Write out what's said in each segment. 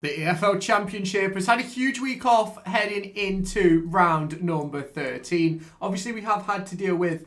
The EFL Championship has had a huge week off heading into round number 13. Obviously, we have had to deal with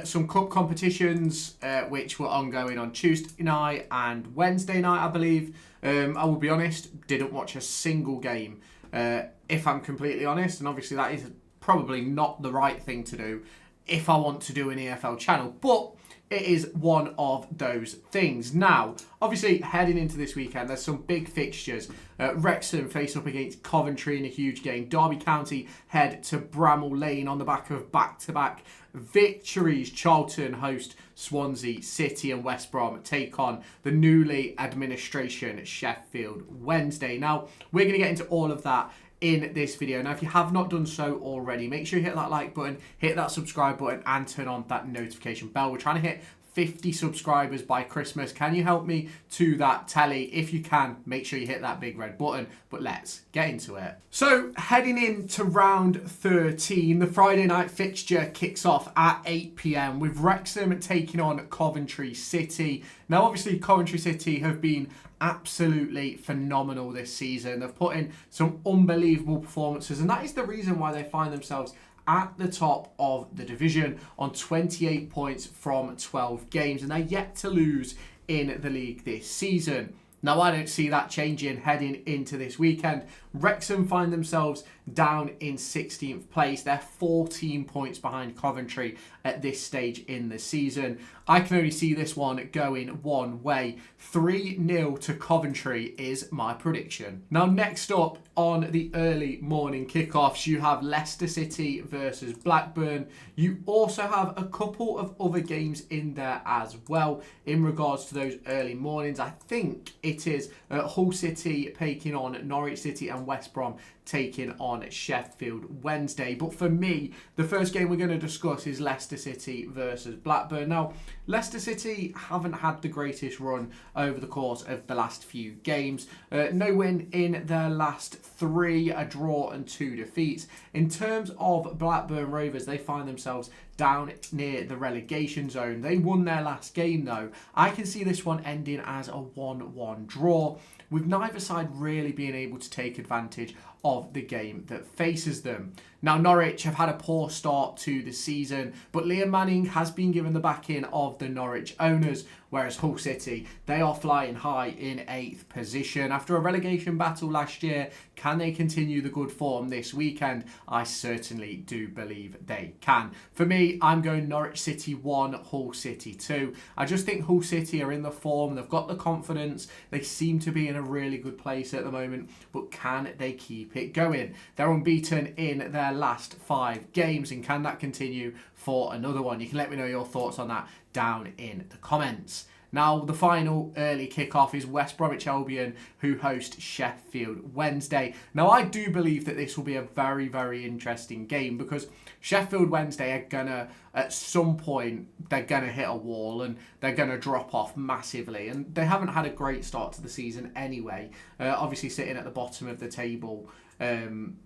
some cup competitions which were ongoing on Tuesday night and Wednesday night, I believe. I will be honest, didn't watch a single game, if I'm completely honest. And obviously, that is probably not the right thing to do if I want to do an EFL channel. But it is one of those things. Now, obviously, heading into this weekend, there's some big fixtures. Wrexham face up against Coventry in a huge game. Derby County head to Bramall Lane on the back of back-to-back victories. Charlton host Swansea City, and West Brom take on the newly administration Sheffield Wednesday. Now, we're going to get into all of that in this video. Now, if you have not done so already, make sure you hit that like button, hit that subscribe button, and turn on that notification bell. We're trying to hit 50 subscribers by Christmas. Can you help me to that tally? If you can, make sure you hit that big red button. But let's get into it. So, heading into round 13, the Friday night fixture kicks off at 8 p.m. with Wrexham taking on Coventry City. Now, obviously, Coventry City have been absolutely phenomenal this season. They've put in some unbelievable performances, and that is the reason why they find themselves at the top of the division on 28 points from 12 games, and they're yet to lose in the league this season. Now, I don't see that changing heading into this weekend. Wrexham find themselves down in 16th place. They're 14 points behind Coventry at this stage in the season. I can only see this one going one way. 3-0 to Coventry is my prediction. Now, next up on the early morning kickoffs, you have Leicester City versus Blackburn. You also have a couple of other games in there as well in regards to those early mornings. I think it is Hull City taking on Norwich City and West Brom taking on Sheffield Wednesday. But for me, the first game we're going to discuss is Leicester City versus Blackburn. Now, Leicester City haven't had the greatest run over the course of the last few games. No win in their last 3, a draw and 2 defeats. In terms of Blackburn Rovers, they find themselves down near the relegation zone. They won their last game though. I can see this one ending as a 1-1 draw, with neither side really being able to take advantage of the game that faces them. Now, Norwich have had a poor start to the season, but Liam Manning has been given the backing of the Norwich owners, whereas Hull City, they are flying high in 8th position. After a relegation battle last year, can they continue the good form this weekend? I certainly do believe they can. For me, I'm going Norwich City 1, Hull City 2. I just think Hull City are in the form, they've got the confidence, they seem to be in a really good place at the moment, but can they keep it going? They're unbeaten in their last 5 games, and can that continue for another one? You can let me know your thoughts on that down in the comments. Now, the final early kickoff is West Bromwich Albion, who host Sheffield Wednesday. Now, I do believe that this will be a very, very interesting game, because Sheffield Wednesday are gonna, at some point, they're gonna hit a wall and they're gonna drop off massively. And they haven't had a great start to the season anyway. Obviously, sitting at the bottom of the table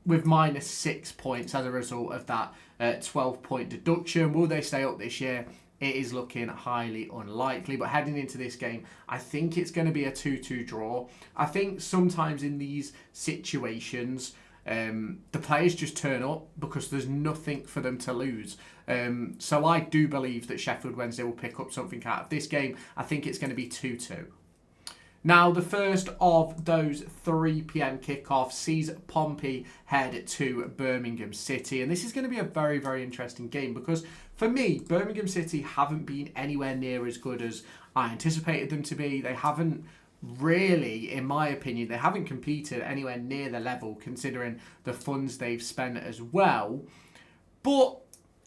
with minus 6 points as a result of that 12-point deduction. Will they stay up this year? It is looking highly unlikely, but heading into this game, I think it's going to be a 2-2 draw. I think sometimes in these situations, the players just turn up because there's nothing for them to lose. So I do believe that Sheffield Wednesday will pick up something out of this game. I think it's going to be 2-2. Now, the first of those 3 p.m. kickoffs sees Pompey head to Birmingham City. And this is going to be a very, very interesting game, because for me, Birmingham City haven't been anywhere near as good as I anticipated them to be. They haven't really, in my opinion, they haven't competed anywhere near the level, considering the funds they've spent as well. But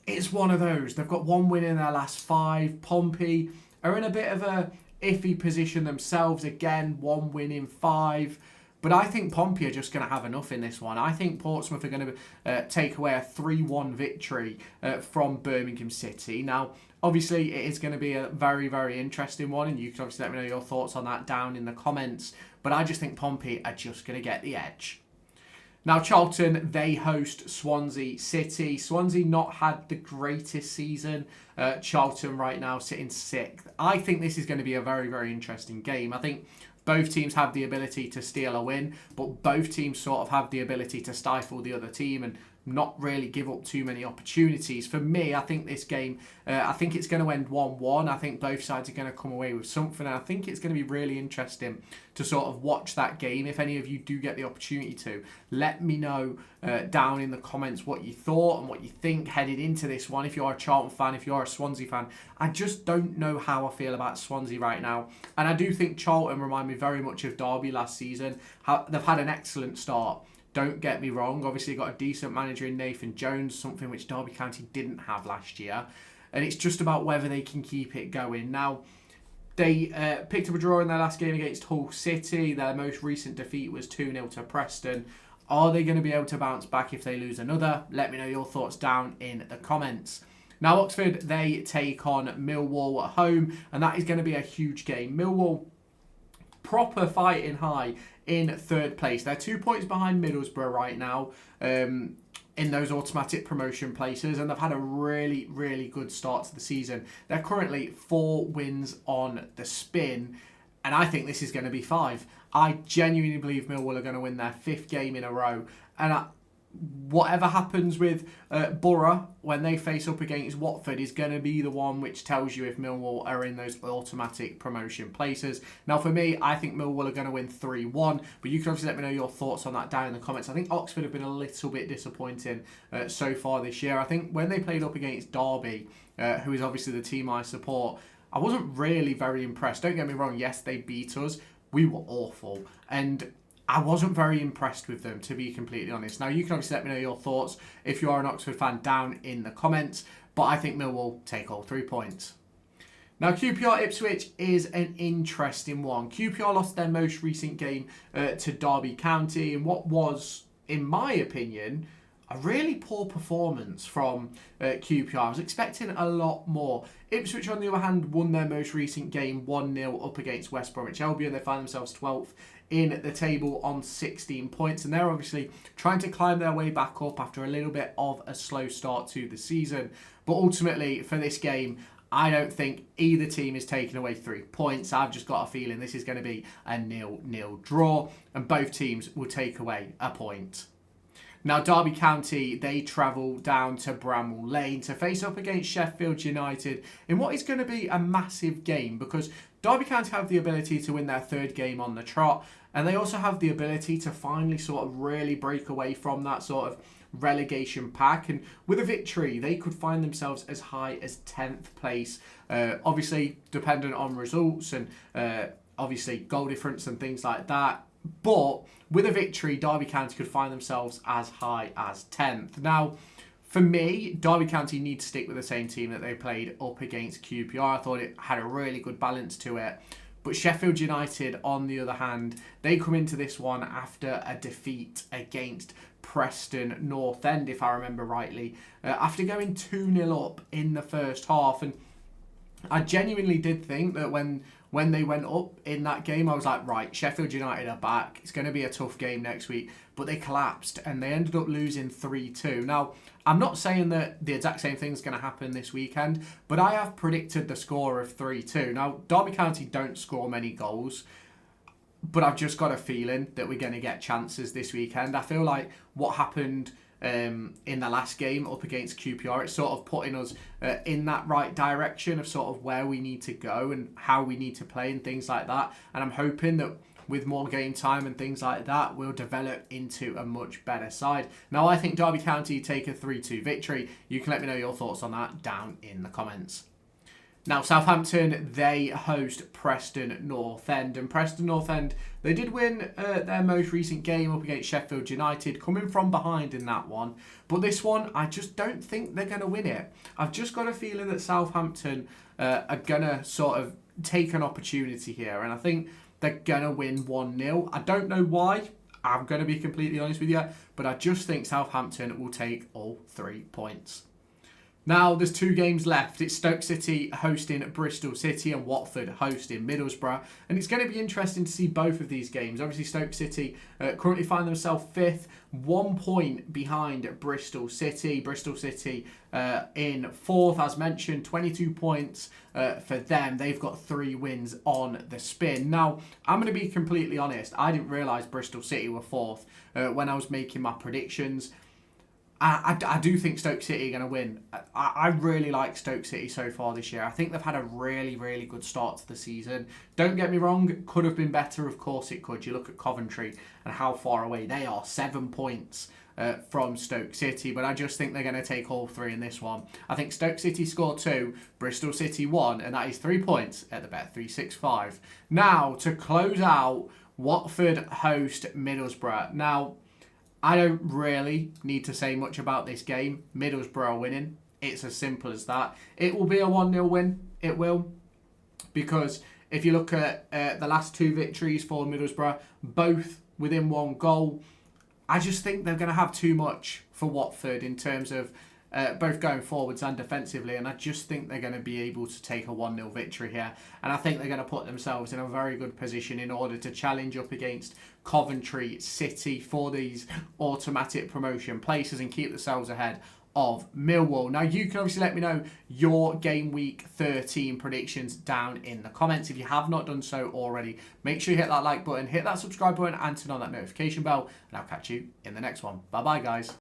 it's one of those. They've got 1 win in their last 5. Pompey are in a bit of a iffy position themselves. Again, 1 win in 5. But I think Pompey are just going to have enough in this one. I think Portsmouth are going to take away a 3-1 victory from Birmingham City. Now, obviously, it is going to be a very, very interesting one, and you can obviously let me know your thoughts on that down in the comments. But I just think Pompey are just going to get the edge. Now, Charlton, they host Swansea City. Swansea not had the greatest season. Charlton right now sitting 6th. I think this is going to be a very, very interesting game. I think Both teams have the ability to steal a win, but both teams sort of have the ability to stifle the other team and not really give up too many opportunities. For me, I think this game, I think it's going to end 1-1. I think both sides are going to come away with something. And I think it's going to be really interesting to sort of watch that game. If any of you do get the opportunity to, let me know down in the comments what you thought and what you think headed into this one. If you're a Charlton fan, if you're a Swansea fan, I just don't know how I feel about Swansea right now. And I do think Charlton remind me very much of Derby last season. They've had an excellent start. Don't get me wrong, obviously got a decent manager in Nathan Jones, something which Derby County didn't have last year. And it's just about whether they can keep it going. Now, they picked up a draw in their last game against Hull City. Their most recent defeat was 2-0 to Preston. Are they going to be able to bounce back if they lose another? Let me know your thoughts down in the comments. Now, Oxford, they take on Millwall at home, and that is going to be a huge game. Millwall, proper fighting high in third place. They're 2 points behind Middlesbrough right now in those automatic promotion places, and they've had a really, really good start to the season. They're currently 4 wins on the spin, and I think this is going to be 5. I genuinely believe Millwall are going to win their 5th game in a row, and whatever happens with Borough when they face up against Watford is going to be the one which tells you if Millwall are in those automatic promotion places. Now, for me, I think Millwall are going to win 3-1, but you can obviously let me know your thoughts on that down in the comments. I think Oxford have been a little bit disappointing so far this year. I think when they played up against Derby, who is obviously the team I support, I wasn't really very impressed. Don't get me wrong, yes, they beat us. We were awful, and I wasn't very impressed with them, to be completely honest. Now, you can obviously let me know your thoughts if you are an Oxford fan down in the comments, but I think Millwall take all 3 points. Now, QPR Ipswich is an interesting one. QPR lost their most recent game to Derby County in what was, in my opinion, a really poor performance from QPR. I was expecting a lot more. Ipswich, on the other hand, won their most recent game 1-0 up against West Bromwich Albion. They find themselves 12th in the table on 16 points, and they're obviously trying to climb their way back up after a little bit of a slow start to the season. But ultimately, for this game, I don't think either team is taking away 3 points. I've just got a feeling this is going to be a 0-0 draw, and both teams will take away a point. Now, Derby County, they travel down to Bramall Lane to face up against Sheffield United in what is going to be a massive game, because Derby County have the ability to win their 3rd game on the trot, and they also have the ability to finally sort of really break away from that sort of relegation pack. And with a victory, they could find themselves as high as 10th place, obviously dependent on results and obviously goal difference and things like that. But with a victory, Derby County could find themselves as high as 10th. Now, for me, Derby County need to stick with the same team that they played up against QPR. I thought it had a really good balance to it. But Sheffield United, on the other hand, they come into this one after a defeat against Preston North End, if I remember rightly, after going 2-0 up in the first half. And I genuinely did think that when they went up in that game, I was like, right, Sheffield United are back. It's going to be a tough game next week. But they collapsed and they ended up losing 3-2. Now, I'm not saying that the exact same thing is going to happen this weekend, but I have predicted the score of 3-2. Now, Derby County don't score many goals, but I've just got a feeling that we're going to get chances this weekend. I feel like what happened in the last game up against QPR, it's sort of putting us in that right direction of sort of where we need to go and how we need to play and things like that. And I'm hoping that with more game time and things like that, we'll develop into a much better side. Now, I think Derby County take a 3-2 victory. You can let me know your thoughts on that down in the comments. Now, Southampton, they host Preston North End. And Preston North End, they did win their most recent game up against Sheffield United, coming from behind in that one. But this one, I just don't think they're going to win it. I've just got a feeling that Southampton are going to sort of take an opportunity here. And I think they're going to win 1-0. I don't know why. I'm going to be completely honest with you. But I just think Southampton will take all 3 points. Now, there's 2 games left. It's Stoke City hosting Bristol City and Watford hosting Middlesbrough. And it's going to be interesting to see both of these games. Obviously, Stoke City currently find themselves 5th, 1 point behind Bristol City. Bristol City in 4th, as mentioned, 22 points for them. They've got 3 wins on the spin. Now, I'm going to be completely honest. I didn't realise Bristol City were 4th when I was making my predictions. I do think Stoke City are going to win. I really like Stoke City so far this year. I think they've had a really, really good start to the season. Don't get me wrong, could have been better. Of course it could. You look at Coventry and how far away they are. 7 points from Stoke City. But I just think they're going to take all 3 in this one. I think Stoke City score 2, Bristol City 1, and that is 3 points at the Bet365. Now, to close out, Watford host Middlesbrough. Now, I don't really need to say much about this game. Middlesbrough are winning. It's as simple as that. It will be a 1-0 win. It will. Because if you look at the last 2 victories for Middlesbrough, both within 1 goal, I just think they're going to have too much for Watford in terms of both going forwards and defensively, and I just think they're going to be able to take a 1-0 victory here, and I think they're going to put themselves in a very good position in order to challenge up against Coventry City for these automatic promotion places and keep themselves ahead of Millwall. Now, you can obviously let me know your game week 13 predictions down in the comments. If you have not done so already, make sure you hit that like button, hit that subscribe button, and turn on that notification bell, and I'll catch you in the next one. Bye-bye, guys.